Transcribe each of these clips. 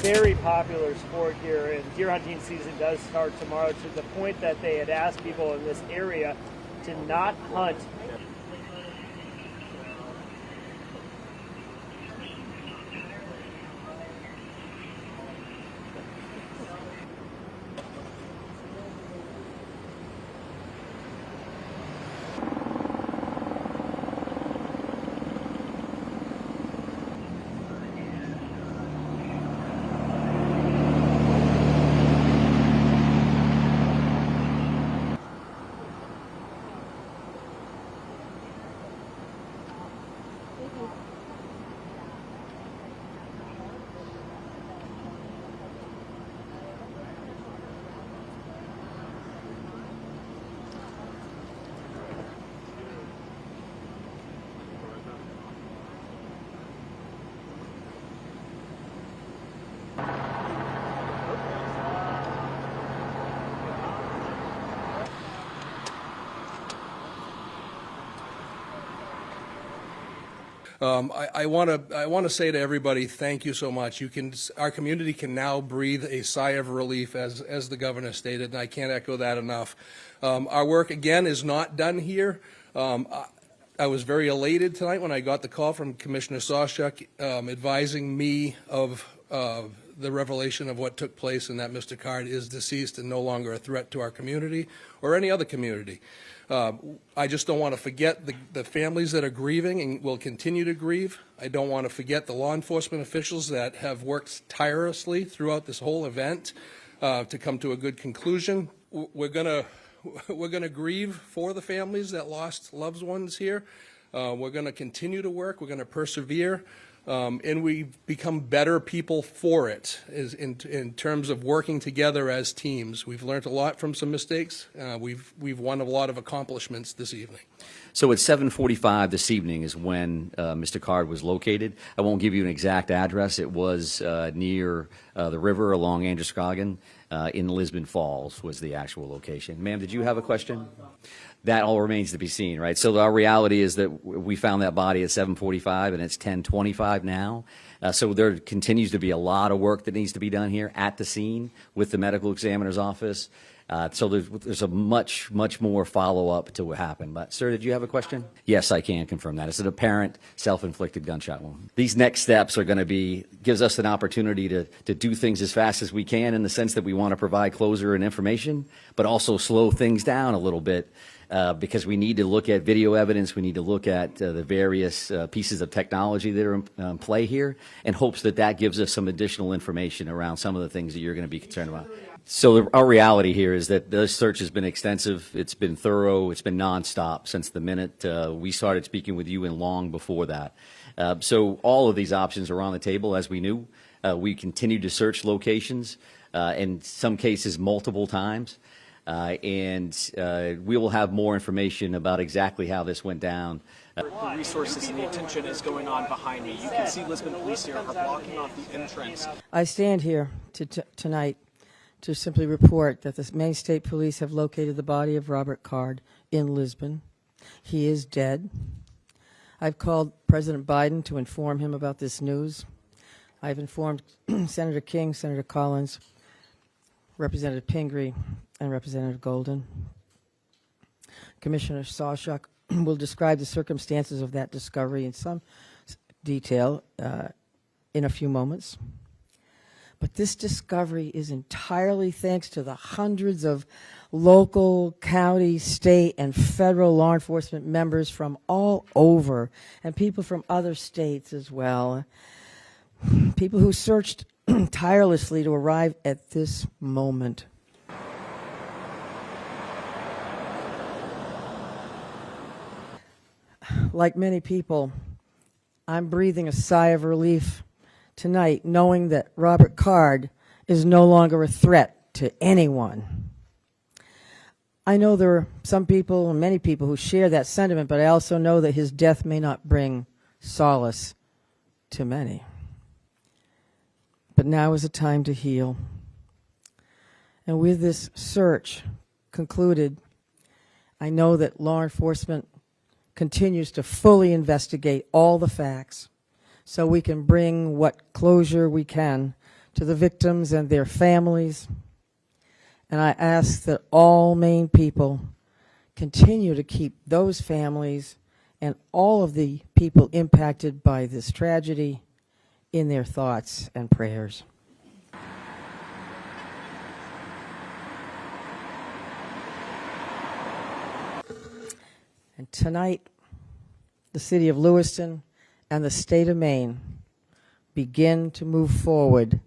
very popular sport here, and deer hunting season does start tomorrow, to the point that they had asked people in this area to not hunt. I want to say to everybody, thank you so much. Our community can now breathe a sigh of relief, as the governor stated, and I can't echo that enough. Our work again is not done here. I was very elated tonight when I got the call from Commissioner Sauschuck advising me of the revelation of what took place, and that Mr. Card is deceased and no longer a threat to our community or any other community. I just don't want to forget the families that are grieving and will continue to grieve. I don't want to forget the law enforcement officials that have worked tirelessly throughout this whole event to come to a good conclusion. We're gonna grieve for the families that lost loved ones here. We're going to continue to work. We're going to persevere. And we've become better people for it in terms of working together as teams. We've learned a lot from some mistakes. We've won a lot of accomplishments this evening. So at 7:45 this evening is when Mr. Card was located. I won't give you an exact address. It was near the river along Androscoggin in Lisbon Falls was the actual location. Ma'am, did you have a question? That all remains to be seen, right? So our reality is that we found that body at 7:45 and it's 10:25 now. So there continues to be a lot of work that needs to be done here at the scene with the medical examiner's office. So there's a much more follow-up to what happened. But, sir, did you have a question? Yes, I can confirm that. It's an apparent self-inflicted gunshot wound. These next steps are going to gives us an opportunity to do things as fast as we can, in the sense that we want to provide closure and information, but also slow things down a little bit. Because we need to look at video evidence, we need to look at the various pieces of technology that are in play here, in hopes that gives us some additional information around some of the things that you're going to be concerned about. So our reality here is that this search has been extensive, it's been thorough, it's been nonstop since the minute we started speaking with you and long before that. So all of these options are on the table, as we knew. We continue to search locations, in some cases multiple times. We will have more information about exactly how this went down. The resources and the attention is going on behind me. You can see Lisbon police here are blocking off the entrance. I stand here tonight to simply report that the Maine State Police have located the body of Robert Card in Lisbon. He is dead. I've called President Biden to inform him about this news. I've informed Senator King, Senator Collins, Representative Pingree, and Representative Golden. Commissioner Sauschuck will describe the circumstances of that discovery in some detail in a few moments. But this discovery is entirely thanks to the hundreds of local, county, state, and federal law enforcement members from all over, and people from other states as well. People who searched tirelessly to arrive at this moment. Like many people, I'm breathing a sigh of relief tonight, knowing that Robert Card is no longer a threat to anyone. I know there are some people, and many people, who share that sentiment, but I also know that his death may not bring solace to many. But now is a time to heal. And with this search concluded, I know that law enforcement continues to fully investigate all the facts so we can bring what closure we can to the victims and their families. And I ask that all Maine people continue to keep those families and all of the people impacted by this tragedy in their thoughts and prayers. And tonight, the city of Lewiston and the state of Maine begin to move forward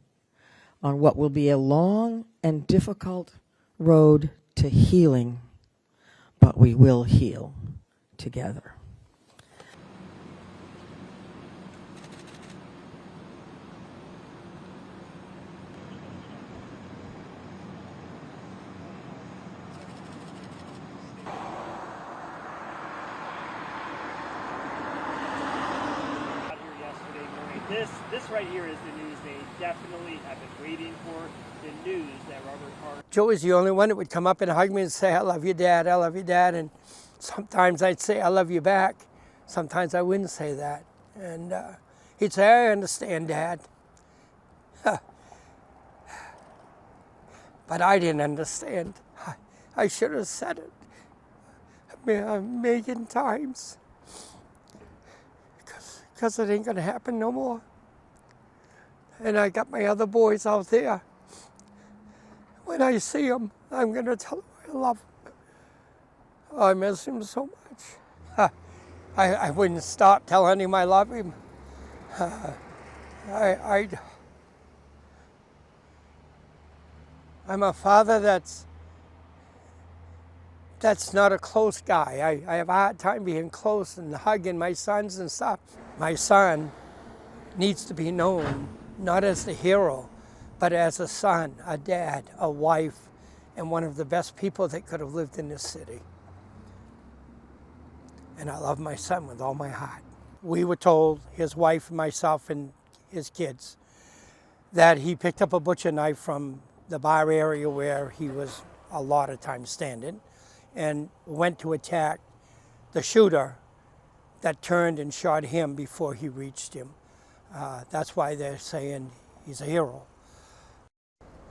on what will be a long and difficult road to healing, but we will heal together. This right here is the news they definitely have been waiting for, the news that Robert Carter... Joe was the only one that would come up and hug me and say, I love you, Dad, I love you, Dad. And sometimes I'd say, I love you back. Sometimes I wouldn't say that. And he'd say, I understand, Dad. But I didn't understand. I should have said it a million times. Because it ain't going to happen no more. And I got my other boys out there. When I see them, I'm going to tell them I love them. I miss him so much. I wouldn't stop telling him I love him. I'm a father that's not a close guy. I have a hard time being close and hugging my sons and stuff. My son needs to be known not as the hero, but as a son, a dad, a wife, and one of the best people that could have lived in this city. And I love my son with all my heart. We were told, his wife, myself, and his kids, that he picked up a butcher knife from the bar area where he was a lot of times standing and went to attack the shooter that turned and shot him before he reached him. That's why they're saying he's a hero.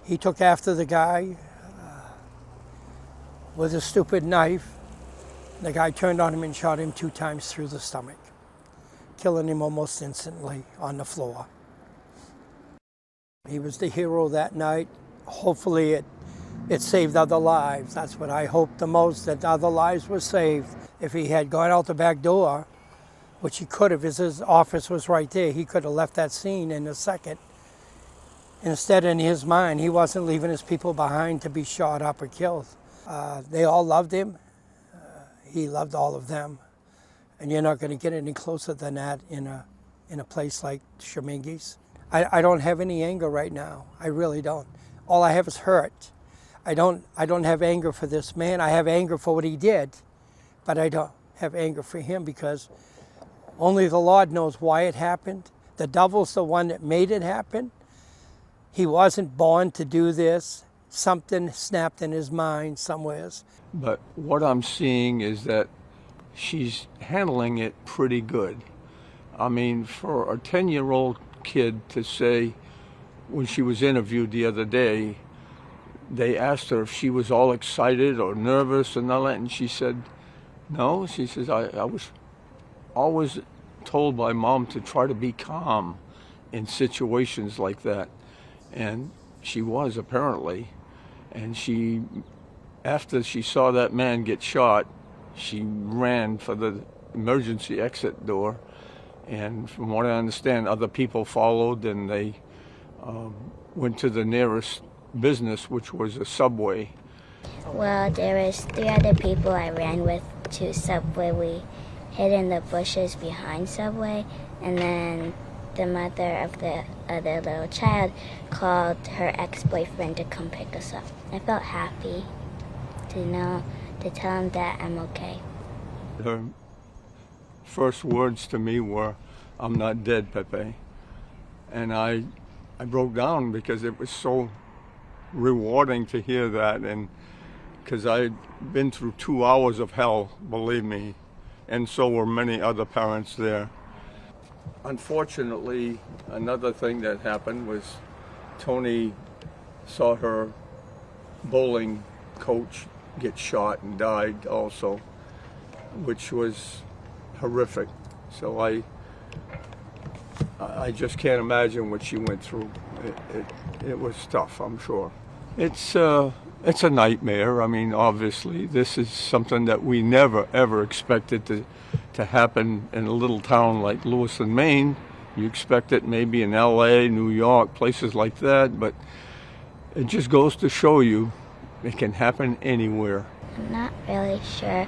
He took after the guy with a stupid knife. The guy turned on him and shot him 2 times through the stomach, killing him almost instantly on the floor. He was the hero that night. Hopefully it saved other lives. That's what I hope the most, that other lives were saved. If he had gone out the back door, which he could have, his office was right there, he could have left that scene in a second. Instead, in his mind, he wasn't leaving his people behind to be shot up or killed. They all loved him. He loved all of them. And you're not going to get any closer than that in a place like Shemingi's. I don't have any anger right now. I really don't. All I have is hurt. I don't have anger for this man. I have anger for what he did, but I don't have anger for him because only the Lord knows why it happened. The devil's the one that made it happen. He wasn't born to do this. Something snapped in his mind somewheres. But what I'm seeing is that she's handling it pretty good. I mean, for a 10-year-old kid to say, when she was interviewed the other day, they asked her if she was all excited or nervous and all that, and she said, no. She says, I was always told by Mom to try to be calm in situations like that. And she was, apparently. And she, after she saw that man get shot, she ran for the emergency exit door. And from what I understand, other people followed, and they went to the nearest business, which was a Subway. Well, there was 3 other people I ran with to Subway. We hid in the bushes behind Subway, and then the mother of the other little child called her ex-boyfriend to come pick us up. I felt happy to tell him that I'm okay. Her first words to me were, "I'm not dead, Pepe." And I broke down because it was so rewarding to hear that, and because I'd been through 2 hours of hell, believe me, and so were many other parents there. Unfortunately, another thing that happened was Tony saw her bowling coach get shot and died also, which was horrific. So I just can't imagine what she went through. It was tough, I'm sure. It's a nightmare. I mean, obviously, this is something that we never, ever expected to happen in a little town like Lewiston, Maine. You expect it maybe in LA, New York, places like that, but it just goes to show you it can happen anywhere. I'm not really sure.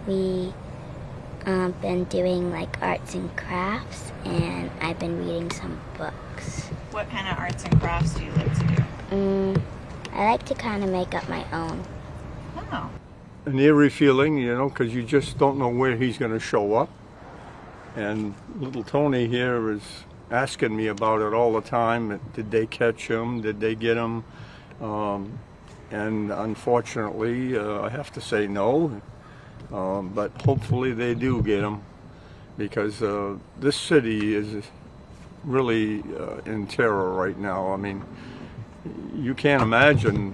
We been doing like arts and crafts, and I've been reading some books. What kind of arts and crafts do you like to do? I like to kind of make up my own. Oh. An eerie feeling, you know, because you just don't know where he's going to show up. And little Tony here is asking me about it all the time. Did they catch him? Did they get him? And unfortunately, I have to say no. But hopefully they do get him, because this city is really in terror right now. I mean, you can't imagine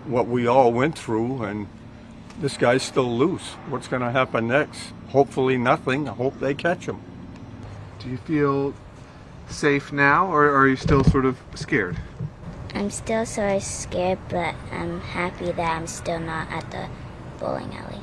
what we all went through, and this guy's still loose. What's going to happen next? Hopefully nothing. I hope they catch him. Do you feel safe now, or are you still sort of scared? I'm still sort of scared, but I'm happy that I'm still not at the bowling alley.